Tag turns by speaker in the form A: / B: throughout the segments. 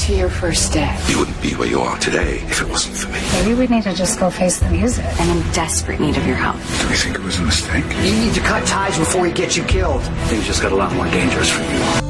A: to your first day.
B: You wouldn't be where you are today if it wasn't for me.
A: Maybe we need to just go face the music.
C: I'm in desperate need of your help.
B: Do we think it was a mistake?
D: You need to cut ties before he gets you killed.
B: Things just got a lot more dangerous for you.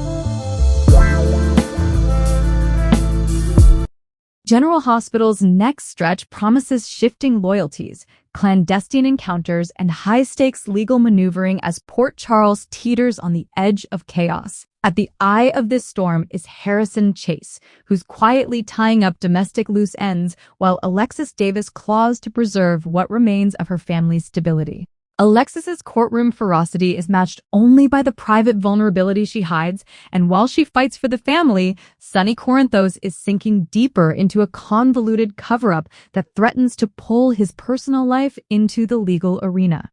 E: General Hospital's next stretch promises shifting loyalties, clandestine encounters, and high-stakes legal maneuvering as Port Charles teeters on the edge of chaos. At the eye of this storm is Harrison Chase, who's quietly tying up domestic loose ends while Alexis Davis claws to preserve what remains of her family's stability. Alexis's courtroom ferocity is matched only by the private vulnerability she hides, and while she fights for the family, Sonny Corinthos is sinking deeper into a convoluted cover-up that threatens to pull his personal life into the legal arena.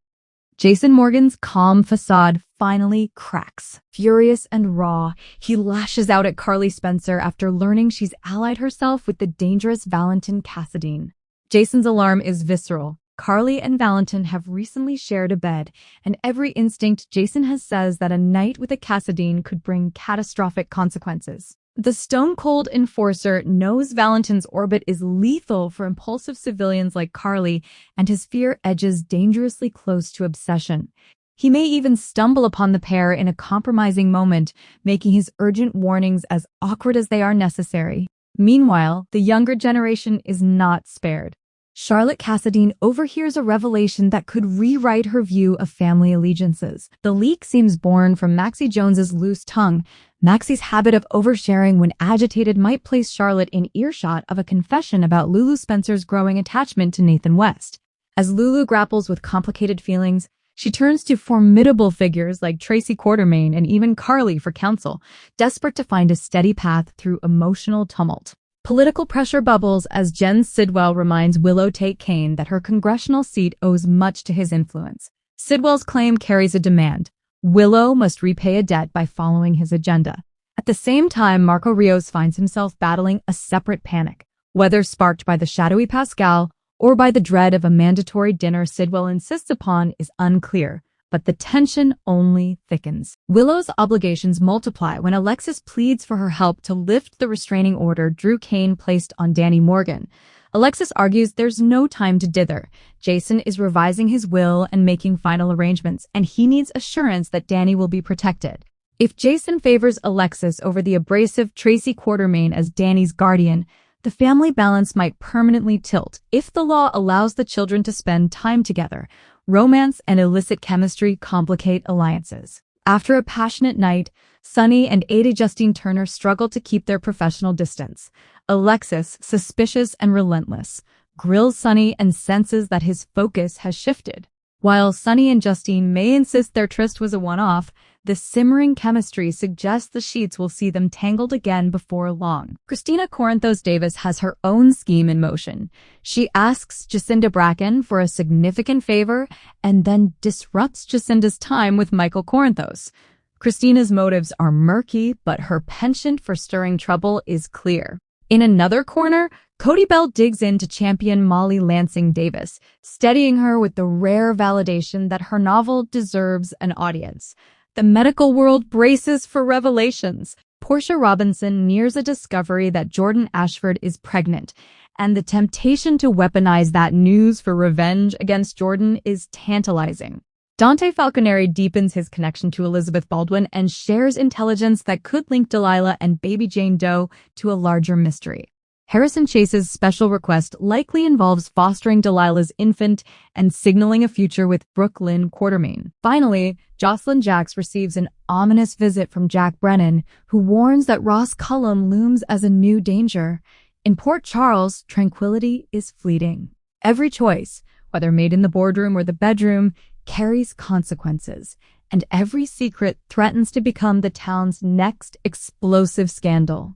E: Jason Morgan's calm facade finally cracks. Furious and raw, he lashes out at Carly Spencer after learning she's allied herself with the dangerous Valentin Cassadine. Jason's alarm is visceral. Carly and Valentin have recently shared a bed, and every instinct Jason has says that a night with a Cassadine could bring catastrophic consequences. The stone-cold enforcer knows Valentin's orbit is lethal for impulsive civilians like Carly, and his fear edges dangerously close to obsession. He may even stumble upon the pair in a compromising moment, making his urgent warnings as awkward as they are necessary. Meanwhile, the younger generation is not spared. Charlotte Cassadine overhears a revelation that could rewrite her view of family allegiances. The leak seems born from Maxie Jones's loose tongue. Maxie's habit of oversharing when agitated might place Charlotte in earshot of a confession about Lulu Spencer's growing attachment to Nathan West. As Lulu grapples with complicated feelings, she turns to formidable figures like Tracy Quartermain and even Carly for counsel, desperate to find a steady path through emotional tumult. Political pressure bubbles as Jen Sidwell reminds Willow Tate Kane that her congressional seat owes much to his influence. Sidwell's claim carries a demand. Willow must repay a debt by following his agenda. At the same time, Marco Rios finds himself battling a separate panic, whether sparked by the shadowy Pascal or by the dread of a mandatory dinner Sidwell insists upon is unclear. But the tension only thickens. Willow's obligations multiply when Alexis pleads for her help to lift the restraining order Drew Kane placed on Danny Morgan. Alexis argues there's no time to dither. Jason is revising his will and making final arrangements, and he needs assurance that Danny will be protected. If Jason favors Alexis over the abrasive Tracy Quartermain as Danny's guardian, the family balance might permanently tilt. If the law allows the children to spend time together, romance and illicit chemistry complicate alliances. After a passionate night, Sonny and Ada Justine Turner struggle to keep their professional distance. Alexis, suspicious and relentless, grills Sonny and senses that his focus has shifted. While Sonny and Justine may insist their tryst was a one-off, the simmering chemistry suggests the sheets will see them tangled again before long. Christina Corinthos Davis has her own scheme in motion. She asks Jacinda Bracken for a significant favor and then disrupts Jacinda's time with Michael Corinthos. Christina's motives are murky, but her penchant for stirring trouble is clear. In another corner, Cody Bell digs in to champion Molly Lansing Davis, steadying her with the rare validation that her novel deserves an audience. The medical world braces for revelations. Portia Robinson nears a discovery that Jordan Ashford is pregnant, and the temptation to weaponize that news for revenge against Jordan is tantalizing. Dante Falconeri deepens his connection to Elizabeth Baldwin and shares intelligence that could link Delilah and baby Jane Doe to a larger mystery. Harrison Chase's special request likely involves fostering Delilah's infant and signaling a future with Brooke Lynn Quartermain. Finally, Jocelyn Jacks receives an ominous visit from Jack Brennan, who warns that Ross Cullum looms as a new danger. In Port Charles, tranquility is fleeting. Every choice, whether made in the boardroom or the bedroom, carries consequences, and every secret threatens to become the town's next explosive scandal.